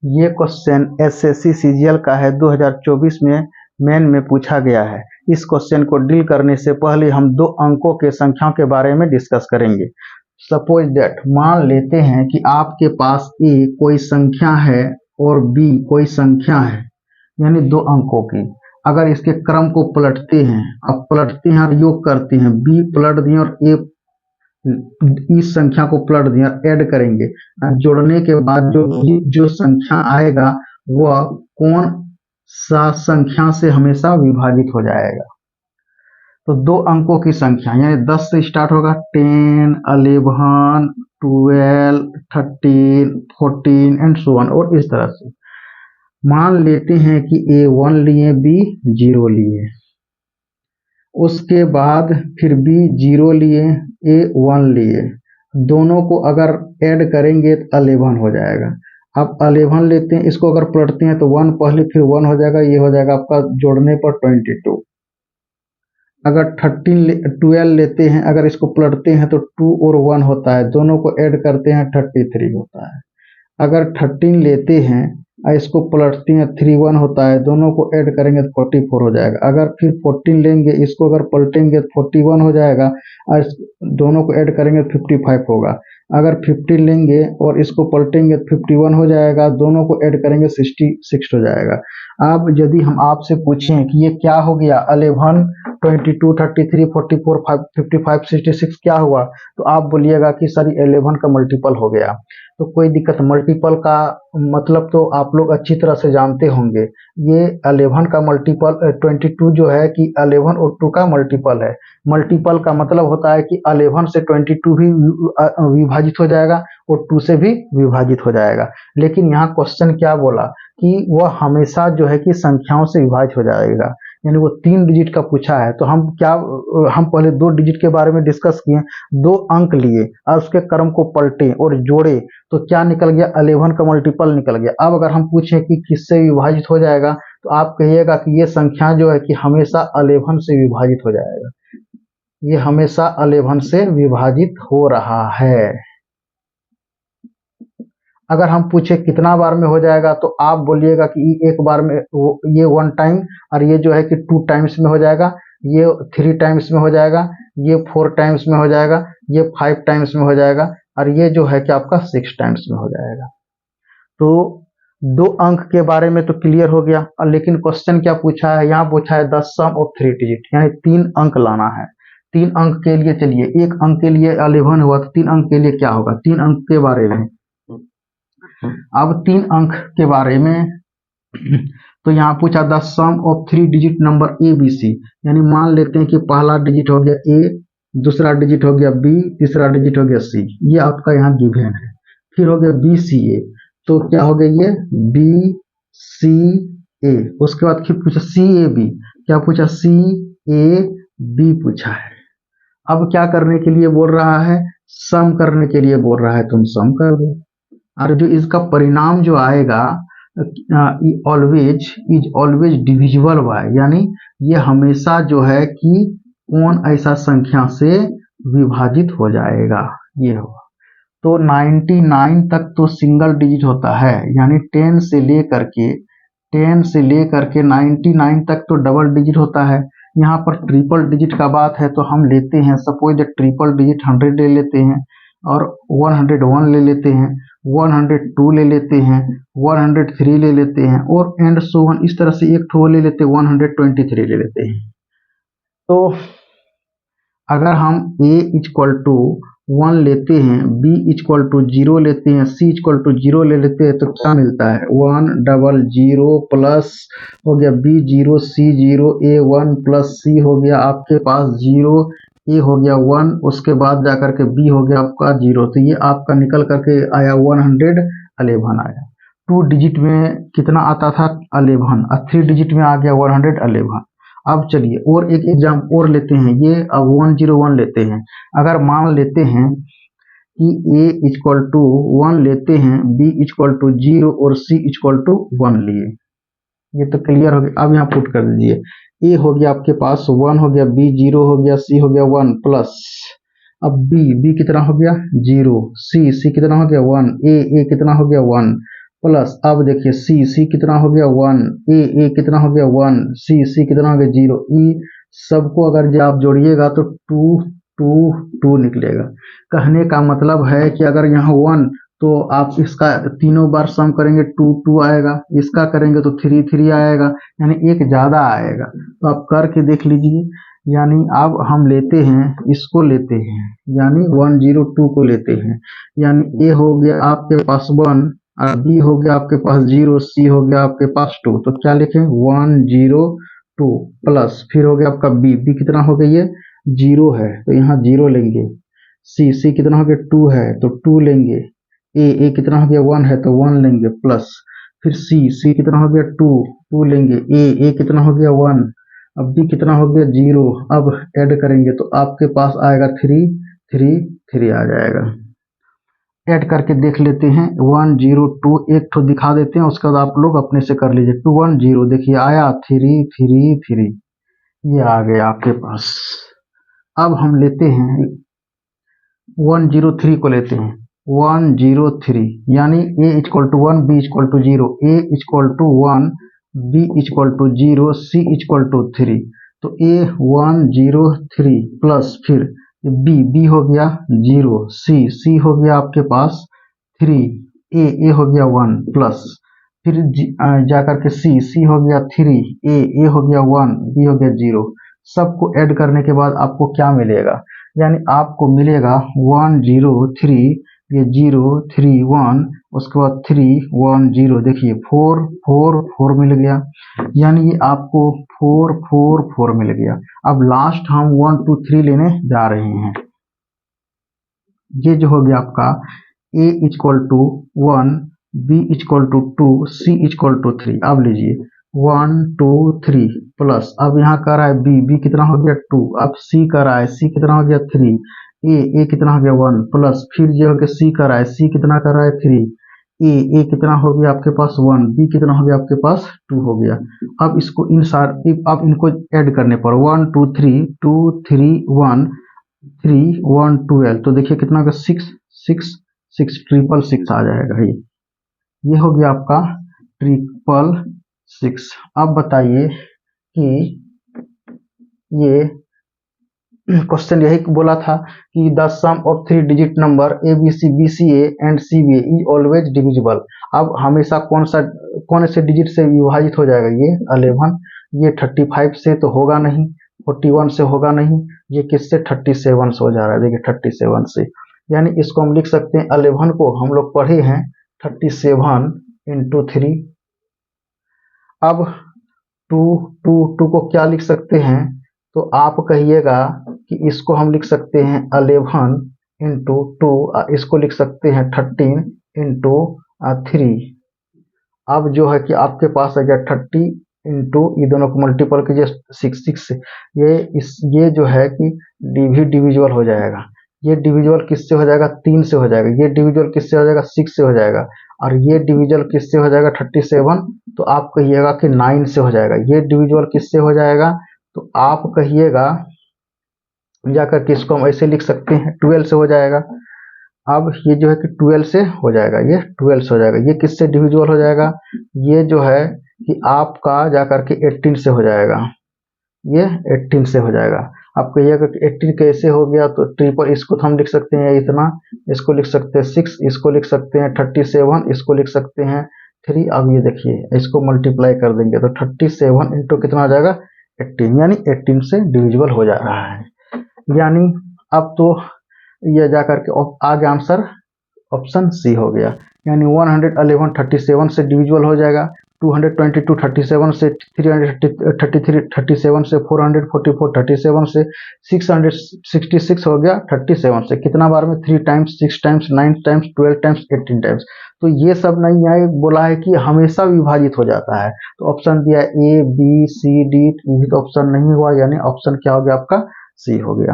ये question SSC CGL का है, 2024 में मेन में पूछा गया है। इस क्वेश्चन को डील करने से पहले हम दो अंकों के संख्याओं के बारे में डिस्कस करेंगे। सपोज दैट, मान लेते हैं कि आपके पास ए कोई संख्या है और बी कोई संख्या है, यानी दो अंकों की। अगर इसके क्रम को पलटते हैं, अब पलटते हैं और योग करते हैं, बी पलट दिए और ए इस संख्या को पलट दिया, ऐड करेंगे, जोड़ने के बाद जो संख्या आएगा वह कौन सा संख्या से हमेशा विभाजित हो जाएगा। तो दो अंकों की संख्या यानी 10 से स्टार्ट होगा, 10, 11, 12, 13, 14 एंड सो ऑन, और इस तरह से। मान लेते हैं कि ए 1 लिए, बी 0 लिए, उसके बाद फिर बी 0 लिए, ए 1 लिए, दोनों को अगर ऐड करेंगे तो 11 हो जाएगा। अब 11 लेते हैं, इसको अगर पलटते हैं तो 1 पहले फिर 1 हो जाएगा, ये हो जाएगा आपका जोड़ने पर 22। अगर 12 लेते हैं, अगर इसको पलटते हैं तो 2 और 1 होता है, दोनों को ऐड करते हैं 33 होता है। अगर 13 लेते हैं और इसको पलटते हैं 3 1 होता है, दोनों को ऐड करेंगे तो 44 हो जाएगा। अगर फिर 14 लेंगे, इसको अगर पलटेंगे तो 41 हो जाएगा और दोनों को ऐड करेंगे तो 55 होगा। अगर 15 लेंगे और इसको पलटेंगे तो 51 हो जाएगा, दोनों को ऐड करेंगे 66 हो जाएगा। अब यदि हम आपसे पूछें कि ये क्या हो गया, 11, 22, 33, 44, 55, 66 क्या हुआ, तो आप बोलिएगा कि सर 11 का मल्टीपल हो गया। तो कोई दिक्कत, मल्टीपल का मतलब तो आप लोग अच्छी तरह से जानते होंगे। ये 11 का मल्टीपल 22 जो है कि 11 और 2 का मल्टीपल है। मल्टीपल का मतलब होता है कि 11 से 22 भी विभाजित हो जाएगा और 2 से भी विभाजित हो जाएगा। लेकिन यहाँ क्वेश्चन क्या बोला कि वह हमेशा जो है कि संख्याओं से विभाजित हो जाएगा, यानी वो 3 डिजिट का पूछा है। तो हम पहले 2 डिजिट के बारे में डिस्कस किए, 2 अंक लिए और उसके क्रम को पलटे और जोड़े, तो क्या निकल गया, 11 का मल्टीपल निकल गया। अब अगर हम पूछें कि किससे विभाजित हो जाएगा, तो आप कहिएगा कि ये संख्या जो है कि हमेशा 11 से विभाजित हो जाएगा, ये हमेशा 11 से विभाजित हो रहा है। अगर हम पूछे कितना बार में हो जाएगा, तो आप बोलिएगा कि एक बार में, ये 1 टाइम, और ये जो है कि 2 टाइम्स में हो जाएगा, ये 3 टाइम्स में हो जाएगा, ये 4 टाइम्स में हो जाएगा, ये 5 टाइम्स में हो जाएगा, और ये जो है कि आपका 6 टाइम्स में हो जाएगा। तो 2 अंक के बारे में तो क्लियर हो गया। लेकिन क्वेश्चन क्या पूछा है, यहाँ पूछा है द सम ऑफ 3 डिजिट, यानी 3 अंक लाना है। 3 अंक के लिए चलिए, 1 अंक के लिए 11 हुआ, तो 3 अंक के लिए क्या होगा, 3 अंक के बारे में। अब 3 अंक के बारे में तो यहाँ पूछा the sum of 3 digit number A B C, यानी मान लेते हैं कि पहला डिजिट हो गया ए, दूसरा डिजिट हो गया बी, तीसरा डिजिट हो गया सी, ये आपका यहाँ गिवन है। फिर हो गया बी सी ए, तो क्या हो गया, ये बी सी ए। उसके बाद फिर पूछा सी ए बी, क्या पूछा, सी ए बी पूछा है। अब क्या करने के लिए बोल रहा है, सम करने के लिए बोल रहा है, तुम सम कर दो। और जो इसका परिणाम जो आएगा, ऑलवेज डिविजिबल बाय, यानी ये हमेशा जो है कि कौन ऐसा संख्या से विभाजित हो जाएगा, ये होगा। तो 99 तक तो सिंगल डिजिट होता है, यानी 10 से लेकर के 99 तक तो डबल डिजिट होता है। यहाँ पर ट्रिपल डिजिट का बात है, तो हम लेते हैं, सपोज ट्रिपल डिजिट 100 ले लेते हैं, और 101 ले लेते हैं, 102 ले लेते हैं, 103 ले लेते हैं, और एंड सो ऑन, इस तरह से एक ठो ले लेते हैं, 123 ले लेते हैं। तो अगर हम a इक्वल टू 1 लेते हैं, b इक्वल टू 0 लेते हैं, c इक्वल टू 0 ले लेते हैं, तो क्या मिलता है, 100 प्लस हो गया b 0 c 0 a 1 plus c हो गया आपके पास 0, ए हो गया 1, उसके बाद जाकर के बी हो गया आपका 0, तो ये आपका निकल करके आया 111 आया। 2 डिजिट में कितना आता था, 11, और 3 डिजिट में आ गया 111। अब चलिए और एक एग्जाम और लेते हैं, ये अब 101 लेते हैं। अगर मान लेते हैं कि a इक्वल टू 1 लेते हैं, b इक्वल टू 0 और c इक्वल टू 1 लिए, ये तो क्लियर हो गया। अब यहाँ पुट कर दीजिए, a हो गया आपके पास 1 हो गया, b 0 हो गया, c हो गया 1 प्लस, अब b कितना हो गया 0, c कितना हो गया 1, a कितना हो गया 1, प्लस अब देखिए सी कितना हो गया 1, ए कितना हो गया 1, सी कितना हो गया 0, ई सबको अगर आप जोड़िएगा तो 2 2 2 निकलेगा। कहने का मतलब है कि अगर यहाँ 1 तो आप इसका तीनों बार सम करेंगे 2 2 आएगा, इसका करेंगे तो 3 3 आएगा, यानी एक ज़्यादा आएगा। तो आप करके देख लीजिए। यानी अब हम लेते हैं इसको लेते हैं, यानी 102 को लेते हैं, यानी ए हो गया आपके पास 1, बी हो गया आपके पास 0, सी हो गया आपके पास 2। तो क्या लिखें 102 प्लस फिर हो गया आपका बी कितना हो गया ये 0 है तो यहाँ 0 लेंगे, सी कितना हो गया 2 है तो 2 लेंगे, ए कितना हो गया 1 है तो 1 लेंगे प्लस फिर सी कितना हो गया 2 2 लेंगे, ए कितना हो गया 1, अब बी कितना हो गया 0। अब ऐड करेंगे तो आपके पास आएगा 3 3 3 आ जाएगा। ऐड करके देख लेते हैं 102 एक तो दिखा देते हैं, उसके बाद आप लोग अपने से कर लीजिए। 210 देखिए आया 3 3 3, ये आ गया आपके पास। अब हम लेते हैं 103 को लेते हैं 103, यानी a equal to 1 b equal to 0, a equal to 1 b equal to 0 c equal to 3। तो a 103 प्लस फिर b हो गया 0, c हो गया आपके पास 3, a हो गया 1 प्लस फिर जाकर के c हो गया 3, a हो गया 1, b हो गया 0। सबको ऐड करने के बाद आपको क्या मिलेगा, यानी आपको मिलेगा 103, ये 0 3 1, उसके बाद 3 1 0, देखिए 4 4 4 मिल गया, यानी ये आपको 4 4 4 मिल गया। अब लास्ट हम 1 2 3 लेने जा रहे हैं। ये जो हो गया आपका a equal to 1, b equal to 2, c equal to 3। अब लीजिए 1 2 3 प्लस अब यहाँ कर रहा है b कितना हो गया 2, अब c कर रहा है c कितना हो गया 3, a कितना हो गया 1 प्लस फिर जो है c कर रहा है c कितना कर रहा है 3, a कितना हो गया आपके पास 1, b कितना हो गया आपके पास 2 हो गया। अब इसको अब इनको ऐड करने पर 1 2 3 2 3 1 3 1 12, तो देखिए कितना होगा 6 6 6 ट्रिपल 6 आ जाएगा। ये हो गया आपका 666। अब बताइए कि ये क्वेश्चन यही बोला था कि the sum of 3 digit number ABC BCA and CBA is always divisible. अब हमेशा कौन से डिजिट से विभाजित हो जाएगा, ये 11, ये 35 से तो होगा नहीं, 41 से होगा नहीं, ये किससे 37 से हो जा रहा है, देखिए 37 से, यानी इसको हम लिख सकते हैं 11 को हम लोग पढ़े हैं 37 इंटू 3। अब 2 को क्या लिख सकते हैं, तो आप कहिएगा कि इसको हम लिख सकते हैं 11 इंटू 2, इसको लिख सकते हैं 13 इंटू 3। अब जो है कि आपके पास आ गया 30 इंटू, ये दोनों को मल्टीपल कीजिए 6 से, ये जो है कि डिविजिबल हो जाएगा। ये डिविजिबल किससे हो जाएगा 3 से हो जाएगा, ये डिविजिबल किससे हो जाएगा 6 से हो जाएगा, और ये डिविजिबल किससे हो जाएगा 37, तो आप कहिएगा कि 9 से हो जाएगा। ये डिविजिबल किससे हो जाएगा, तो आप कहिएगा जाकर के इसको हम ऐसे लिख सकते हैं 12 से हो जाएगा। अब ये जो है कि 12 से हो जाएगा, ये 12 से हो जाएगा। ये किससे डिविजिबल हो जाएगा, ये जो है कि आपका जाकर के 18 से हो जाएगा, ये 18 से हो जाएगा। आप कहिएगा कि 18 कैसे हो गया, तो ट्रिपल, इसको तो हम लिख सकते हैं इतना, इसको लिख सकते हैं 6, इसको लिख सकते हैं 37, इसको लिख सकते हैं 3। अब ये देखिए इसको मल्टीप्लाई कर देंगे तो 37 इंटू कितना आ जाएगा 18, यानी 18 से डिविजिबल हो जा रहा है। यानी अब तो ये जाकर के आगे आंसर ऑप्शन सी हो गया, यानी 111 37 से डिविजिबल हो जाएगा, 222 37 से, 333 37 से, 444 37 से, 666 हो गया 37 से। कितना बार में 3 times 6 times 9 times 12 times 18 times. तो ये सब नहीं है, बोला है कि हमेशा विभाजित हो जाता है, तो ऑप्शन दिया A B C D, ये तो ऑप्शन नहीं हुआ, यानी ऑप्शन क्या हो गया आपका सी हो गया।